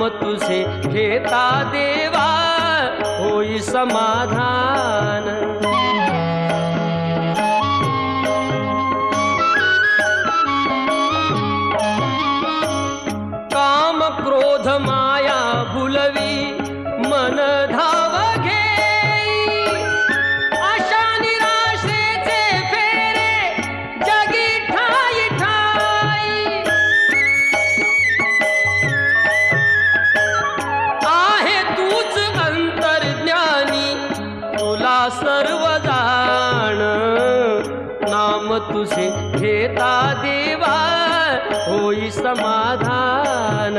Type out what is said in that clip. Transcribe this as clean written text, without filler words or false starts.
नाम तुझे घेता देवा होई समाधान। काम क्रोध माया भुलवी मन धाव घेई, आशा निराशेचे फेरे जगी ठाई ठाई। आहे तूच अंतर्ज्ञानी तुला सर्व जाण, नाम तुझे घेता देवा होई समाधान।